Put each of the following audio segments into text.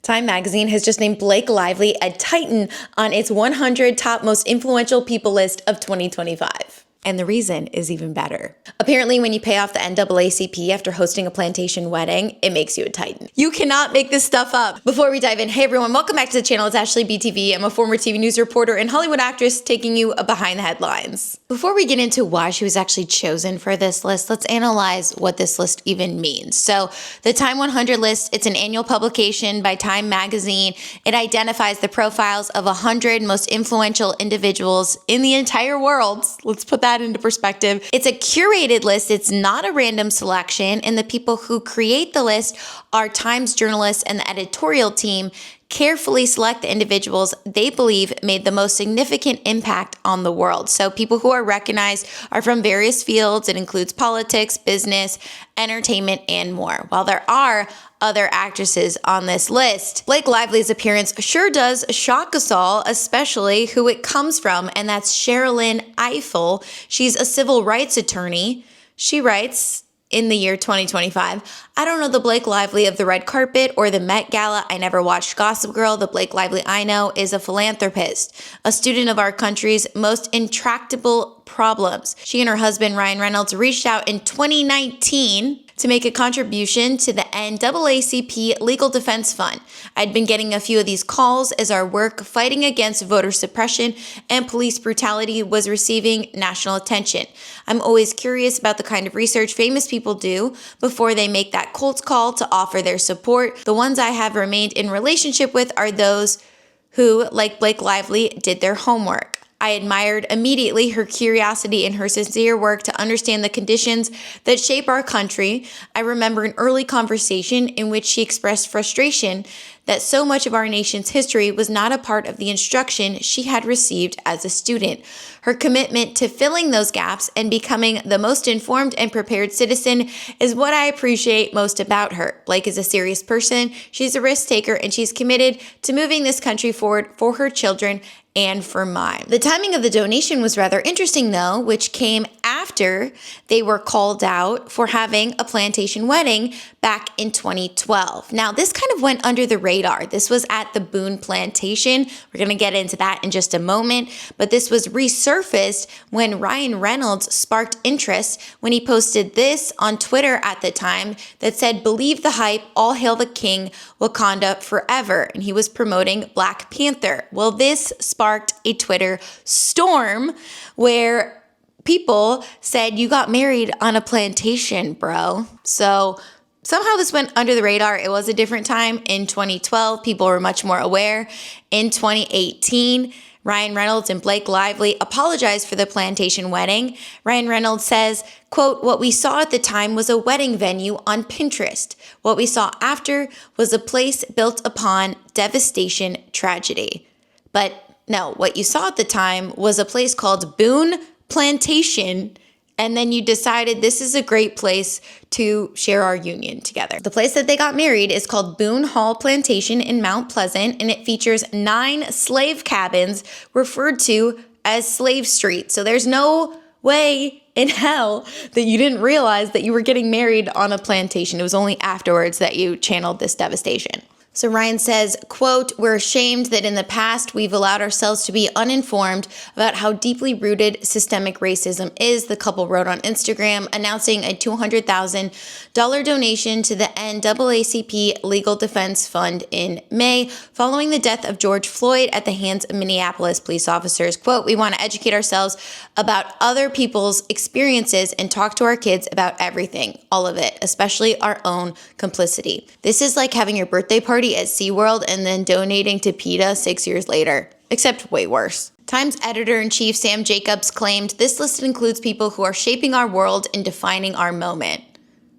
Time magazine has just named Blake Lively a titan on its 100 top most influential people list of 2025. And the reason is even better. Apparently, when you pay off the NAACP after hosting a plantation wedding, it makes you a titan. You cannot make this stuff up. Before we dive in, hey everyone, welcome back to the channel. It's Ashleyb TV. I'm a former TV news reporter and Hollywood actress taking you behind the headlines. Before we get into why she was actually chosen for this list, let's analyze what this list even means. So the Time 100 list, it's an annual publication by Time magazine. It identifies the profiles of 100 most influential individuals in the entire world. Let's put that into perspective. It's a curated list. It's not a random selection. And the people who create the list are Times journalists and the editorial team carefully select the individuals they believe made the most significant impact on the world. So people who are recognized are from various fields. It includes politics, business, entertainment, and more. While there are other actresses on this list, Blake Lively's appearance sure does shock us all, especially who it comes from, and that's Sherrilyn Ifill. She's a civil rights attorney. She writes, in the year 2025, I don't know the Blake Lively of the red carpet or the Met Gala. I never watched Gossip Girl. The Blake Lively I know is a philanthropist, a student of our country's most intractable problems. She and her husband, Ryan Reynolds, reached out in 2019 to make a contribution to the NAACP Legal Defense Fund. I'd been getting a few of these calls as our work fighting against voter suppression and police brutality was receiving national attention. I'm always curious about the kind of research famous people do before they make that cold call to offer their support. The ones I have remained in relationship with are those who, like Blake Lively, did their homework. I admired immediately her curiosity and her sincere work to understand the conditions that shape our country. I remember an early conversation in which she expressed frustration that so much of our nation's history was not a part of the instruction she had received as a student. Her commitment to filling those gaps and becoming the most informed and prepared citizen is what I appreciate most about her. Blake is a serious person, she's a risk taker, and she's committed to moving this country forward for her children and for mine. The timing of the donation was rather interesting though, which came after they were called out for having a plantation wedding back in 2012. Now, this kind of went under the radar. This was at the Boone Plantation. We're going to get into that in just a moment, but this was resurfaced when Ryan Reynolds sparked interest when he posted this on Twitter at the time that said, "Believe the hype, all hail the king, Wakanda forever." And he was promoting Black Panther. Well, this sparked a Twitter storm where people said, "You got married on a plantation, bro." So somehow this went under the radar. It was a different time. In 2012, people were much more aware. In 2018, Ryan Reynolds and Blake Lively apologized for the plantation wedding. Ryan Reynolds says, quote, "What we saw at the time was a wedding venue on Pinterest. What we saw after was a place built upon devastation, tragedy." But no, what you saw at the time was a place called Boone Plantation, and then you decided this is a great place to share our union together. The place that they got married is called Boone Hall Plantation in Mount Pleasant, and it features 9 slave cabins referred to as Slave Street. So there's no way in hell that you didn't realize that you were getting married on a plantation. It was only afterwards that you channeled this devastation. So Ryan says, quote, "We're ashamed that in the past we've allowed ourselves to be uninformed about how deeply rooted systemic racism is," the couple wrote on Instagram, announcing a $200,000 donation to the NAACP Legal Defense Fund in May, following the death of George Floyd at the hands of Minneapolis police officers. Quote, "We want to educate ourselves about other people's experiences and talk to our kids about everything, all of it, especially our own complicity." This is like having your birthday party at SeaWorld and then donating to PETA 6 years later, except way worse. Times editor-in-chief Sam Jacobs claimed this list includes people who are shaping our world and defining our moment.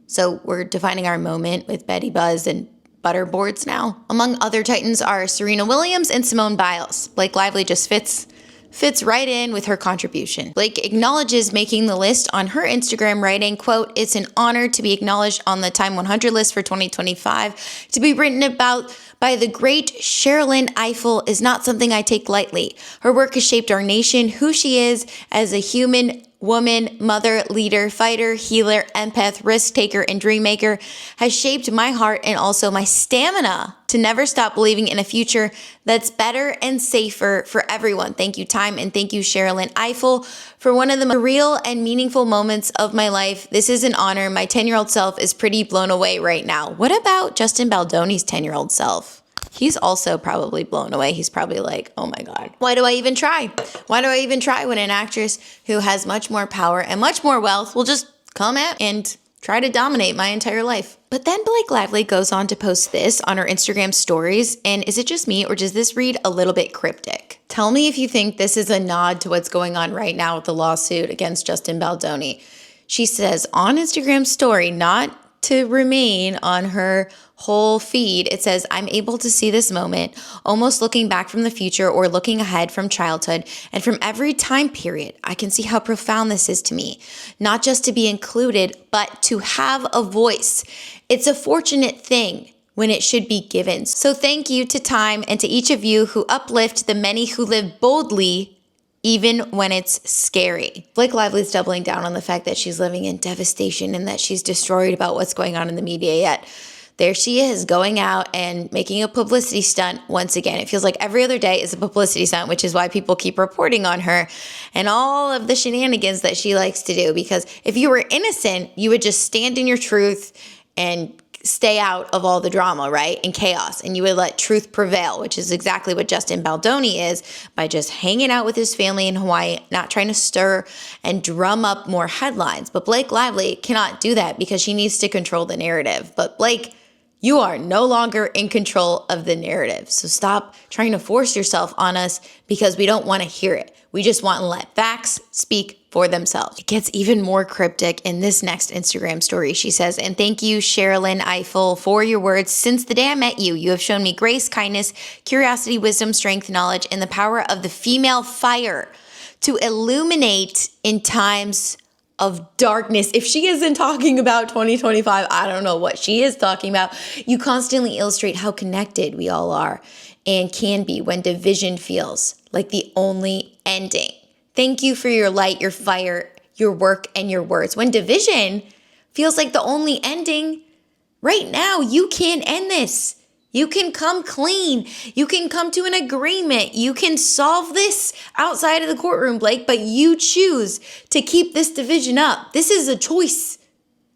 So we're defining our moment with Betty Buzz and butterboards now. Among other titans are Serena Williams and Simone Biles. Blake Lively just fits right in with her contribution. Blake acknowledges making the list on her Instagram, writing, quote, "It's an honor to be acknowledged on the Time 100 list for 2025. To be written about by the great Sherrilyn Ifill is not something I take lightly. Her work has shaped our nation, who she is as a human woman, mother, leader, fighter, healer, empath, risk taker, and dream maker has shaped my heart and also my stamina to never stop believing in a future that's better and safer for everyone. Thank you, Time, and thank you, Sherilyn Eiffel, for one of the most real and meaningful moments of my life. This is an honor. My 10-year-old self is pretty blown away right now. What about Justin Baldoni's 10-year-old self? He's also probably blown away. He's probably like, oh my God, why do I even try? Why do I even try when an actress who has much more power and much more wealth will just come at and try to dominate my entire life? But then Blake Lively goes on to post this on her Instagram stories. And is it just me, or does this read a little bit cryptic? Tell me if you think this is a nod to what's going on right now with the lawsuit against Justin Baldoni. She says on Instagram story, not to remain on her whole feed, it says, I'm able to see this moment, almost looking back from the future or looking ahead from childhood. And from every time period, I can see how profound this is to me. Not just to be included, but to have a voice. It's a fortunate thing when it should be given. So thank you to Time and to each of you who uplift the many who live boldly even when it's scary. Blake Lively's doubling down on the fact that she's living in devastation and that she's destroyed about what's going on in the media, yet there she is going out and making a publicity stunt once again. It feels like every other day is a publicity stunt, which is why people keep reporting on her and all of the shenanigans that she likes to do. Because if you were innocent, you would just stand in your truth and stay out of all the drama, right? And chaos. And you would let truth prevail, which is exactly what Justin Baldoni is, by just hanging out with his family in Hawaii, not trying to stir and drum up more headlines. But Blake Lively cannot do that because she needs to control the narrative. But Blake, you are no longer in control of the narrative. So stop trying to force yourself on us because we don't want to hear it. We just want to let facts speak for themselves. It gets even more cryptic in this next Instagram story. She says, and thank you, Sherilyn Eiffel, for your words. Since the day I met you, you have shown me grace, kindness, curiosity, wisdom, strength, knowledge, and the power of the female fire to illuminate in times of darkness. If she isn't talking about 2025, I don't know what she is talking about. You constantly illustrate how connected we all are and can be when division feels like the only ending. Thank you for your light, your fire, your work, and your words. When division feels like the only ending, right now, you can end this. You can come clean. You can come to an agreement. You can solve this outside of the courtroom, Blake, but you choose to keep this division up. This is a choice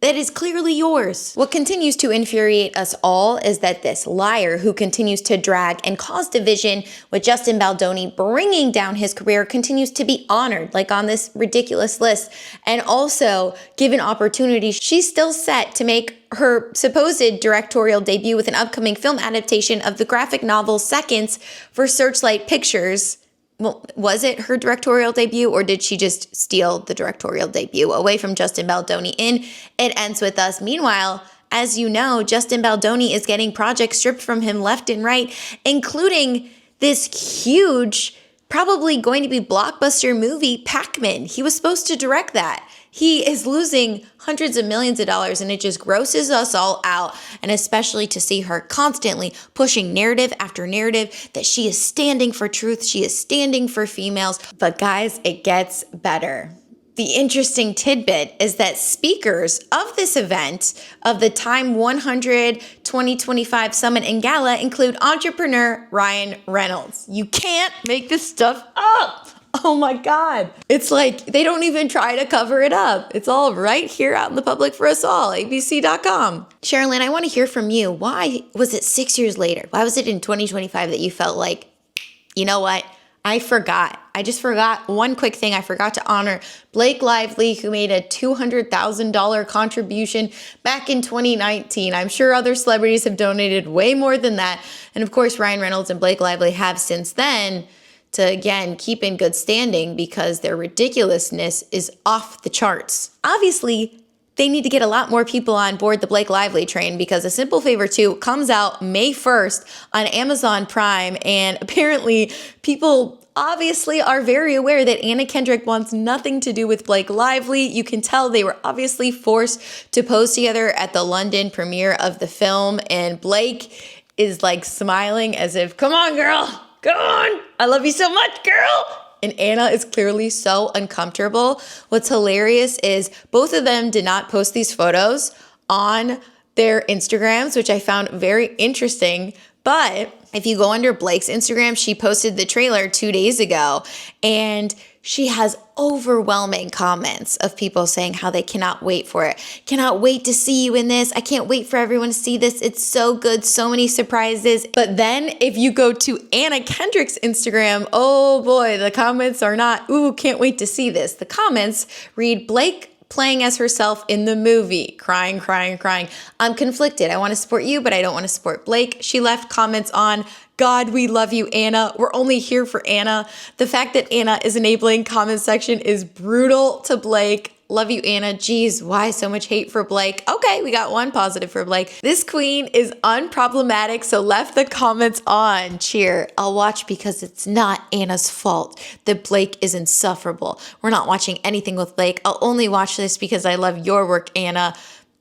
that is clearly yours. What continues to infuriate us all is that this liar who continues to drag and cause division with Justin Baldoni bringing down his career continues to be honored, like on this ridiculous list, and also given opportunity. She's still set to make her supposed directorial debut with an upcoming film adaptation of the graphic novel Seconds for Searchlight Pictures. Well, was it her directorial debut, or did she just steal the directorial debut away from Justin Baldoni in It Ends With Us? Meanwhile, as you know, Justin Baldoni is getting projects stripped from him left and right, including this huge, probably going to be blockbuster movie, Pac-Man. He was supposed to direct that. He is losing hundreds of millions of dollars, and it just grosses us all out, and especially to see her constantly pushing narrative after narrative that she is standing for truth, she is standing for females. But guys, it gets better. The interesting tidbit is that speakers of this event, of the Time 100 2025 Summit and Gala, include entrepreneur Ryan Reynolds. You can't make this stuff up. Oh my God. It's like they don't even try to cover it up. It's all right here out in the public for us all, abc.com. Sherilyn, I want to hear from you. Why was it 6 years later? Why was it in 2025 that you felt like, you know what? I just forgot one quick thing. I forgot to honor Blake Lively, who made a $200,000 contribution back in 2019. I'm sure other celebrities have donated way more than that. And of course, Ryan Reynolds and Blake Lively have since then, to again keep in good standing because their ridiculousness is off the charts. Obviously, they need to get a lot more people on board the Blake Lively train because A Simple Favor 2 comes out May 1st on Amazon Prime, and apparently people obviously are very aware that Anna Kendrick wants nothing to do with Blake Lively. You can tell they were obviously forced to pose together at the London premiere of the film, and Blake is like smiling as if, come on, girl. Go on. I love you so much, girl. and Anna is clearly so uncomfortable. What's hilarious is both of them did not post these photos on their Instagrams, which I found very interesting. But if you go under Blake's Instagram, she posted the trailer 2 days ago, and she has overwhelming comments of people saying how they cannot wait for it. Cannot wait to see you in this. I can't wait for everyone to see this. It's so good. So many surprises. But then if you go to Anna Kendrick's Instagram, oh boy, the comments are not, ooh, can't wait to see this. The comments read, Blake playing as herself in the movie, crying, crying, crying. I'm conflicted. I want to support you, but I don't want to support Blake. She left comments on, God, we love you, Anna. We're only here for Anna. The fact that Anna is enabling comment section is brutal to Blake. Love you, Anna. Geez, why so much hate for Blake? Okay, we got one positive for Blake. This queen is unproblematic, so left the comments on. Cheer. I'll watch because it's not Anna's fault that Blake is insufferable. We're not watching anything with Blake. I'll only watch this because I love your work, Anna.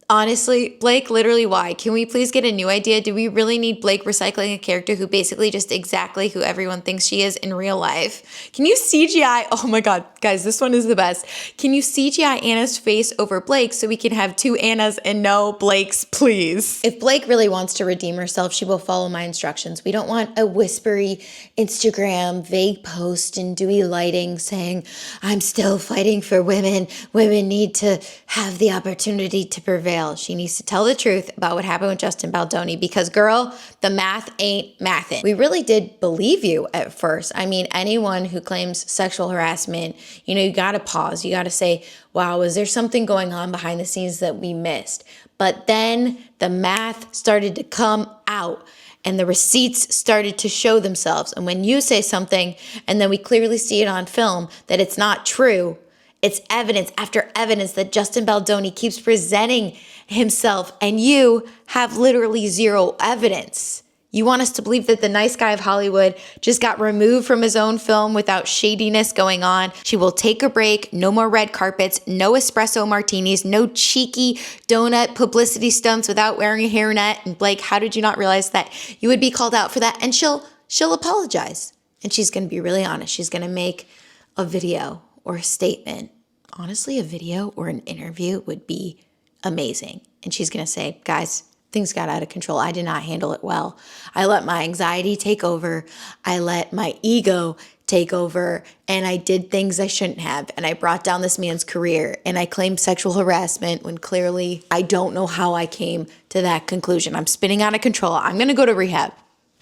Honestly, Blake, literally why? Can we please get a new idea? Do we really need Blake recycling a character who basically just exactly who everyone thinks she is in real life? Can you CGI, oh my God, guys, this one is the best. Can you CGI Anna's face over Blake so we can have two Annas and no Blakes, please? If Blake really wants to redeem herself, she will follow my instructions. We don't want a whispery Instagram vague post and dewy lighting saying, I'm still fighting for women. Women need to have the opportunity to prevail. She needs to tell the truth about what happened with Justin Baldoni because, girl, the math ain't mathin'. We really did believe you at first. I mean, anyone who claims sexual harassment, you gotta pause. You gotta say, wow, was there something going on behind the scenes that we missed? But then the math started to come out and the receipts started to show themselves. And when you say something and then we clearly see it on film that it's not true, it's evidence after evidence that Justin Baldoni keeps presenting himself and you have literally zero evidence. You want us to believe that the nice guy of Hollywood just got removed from his own film without shadiness going on. She will take a break, no more red carpets, no espresso martinis, no cheeky donut publicity stunts without wearing a hairnet. And Blake, how did you not realize that you would be called out for that? And she'll apologize. And she's going to be really honest. She's going to make a video or a statement. Honestly, a video or an interview would be amazing. And she's going to say, guys, things got out of control. I did not handle it well. I let my anxiety take over. I let my ego take over. And I did things I shouldn't have. And I brought down this man's career. And I claimed sexual harassment when clearly I don't know how I came to that conclusion. I'm spinning out of control. I'm going to go to rehab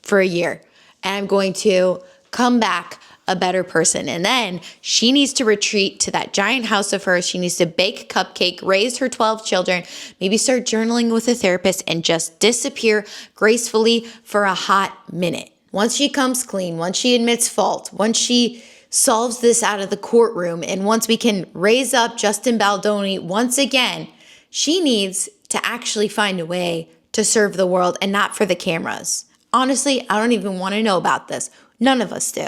for a year. And I'm going to come back a better person. And then she needs to retreat to that giant house of hers. She needs to bake a cupcake, raise her 12 children, maybe start journaling with a therapist and just disappear gracefully for a hot minute. Once she comes clean, once she admits fault, once she solves this out of the courtroom, and once we can raise up Justin Baldoni once again, she needs to actually find a way to serve the world and not for the cameras. Honestly, I don't even want to know about this. None of us do.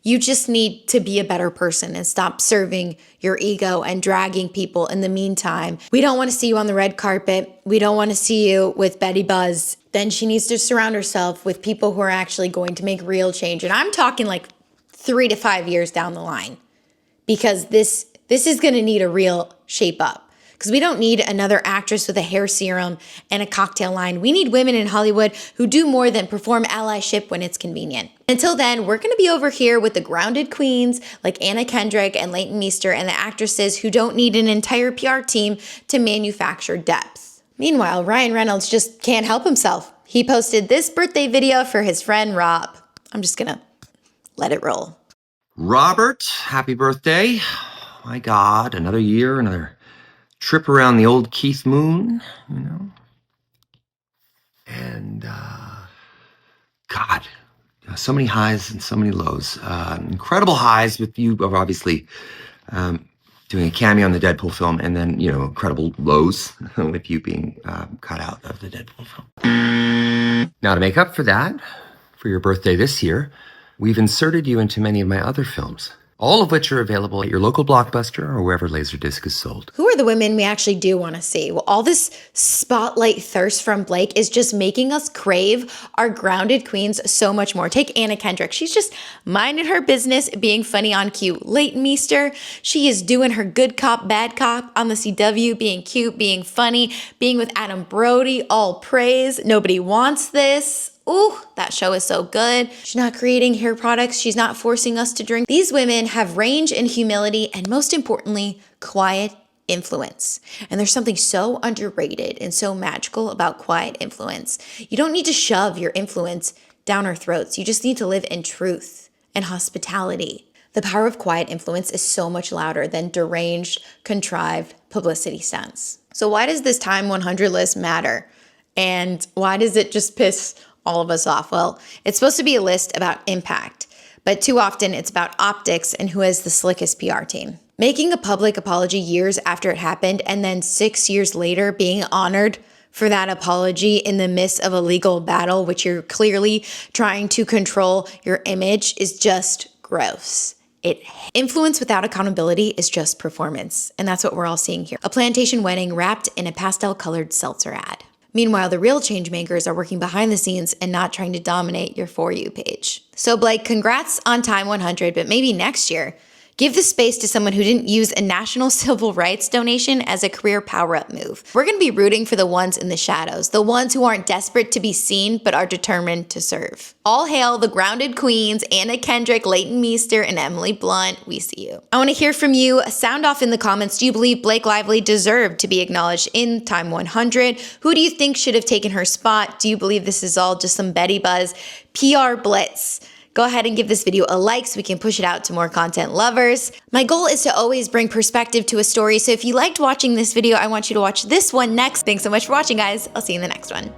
You just need to be a better person and stop serving your ego and dragging people in the meantime. We don't want to see you on the red carpet. We don't want to see you with Betty Buzz. Then she needs to surround herself with people who are actually going to make real change. And I'm talking like 3 to 5 years down the line because this is going to need a real shape up. Because we don't need another actress with a hair serum and a cocktail line. We need women in Hollywood who do more than perform allyship when it's convenient. Until then, we're going to be over here with the grounded queens like Anna Kendrick and Leighton Meester and the actresses who don't need an entire PR team to manufacture depth. Meanwhile, Ryan Reynolds just can't help himself. He posted this birthday video for his friend Rob. I'm just going to let it roll. Robert, happy birthday. My God, another year, another trip around the old Keith Moon, and God, so many highs and so many lows. Incredible highs with you, obviously, doing a cameo in the Deadpool film, and then, incredible lows with you being cut out of the Deadpool film. Now, to make up for that, for your birthday this year, we've inserted you into many of my other films. all of which are available at your local Blockbuster or wherever Laserdisc is sold. Who are the women we actually do want to see? Well, all this spotlight thirst from Blake is just making us crave our grounded queens so much more. Take Anna Kendrick. She's just minding her business, being funny on cute. Leighton Meester, she is doing her good cop, bad cop on the CW, being cute, being funny, being with Adam Brody, all praise. Nobody wants this. Ooh, that show is so good. She's not creating hair products. She's not forcing us to drink. These women have range and humility, and most importantly, quiet influence. And there's something so underrated and so magical about quiet influence. You don't need to shove your influence down our throats. You just need to live in truth and hospitality. The power of quiet influence is so much louder than deranged, contrived publicity stunts. So why does this Time 100 list matter? And why does it just piss all of us off? Well, it's supposed to be a list about impact, but too often it's about optics and who has the slickest PR team. Making a public apology years after it happened and then 6 years later being honored for that apology in the midst of a legal battle, which you're clearly trying to control your image, is just gross. Influence without accountability is just performance, and that's what we're all seeing here. A plantation wedding wrapped in a pastel-colored seltzer ad. Meanwhile, the real change makers are working behind the scenes and not trying to dominate your For You page. So Blake, congrats on Time 100, but maybe next year, give the space to someone who didn't use a national civil rights donation as a career power-up move. We're going to be rooting for the ones in the shadows, the ones who aren't desperate to be seen but are determined to serve. All hail the grounded queens, Anna Kendrick, Leighton Meester, and Emily Blunt. We see you. I want to hear from you. Sound off in the comments. Do you believe Blake Lively deserved to be acknowledged in Time 100? Who do you think should have taken her spot? Do you believe this is all just some Betty Buzz PR blitz? Go ahead and give this video a like so we can push it out to more content lovers. My goal is to always bring perspective to a story, so if you liked watching this video, I want you to watch this one next. Thanks so much for watching, guys. I'll see you in the next one.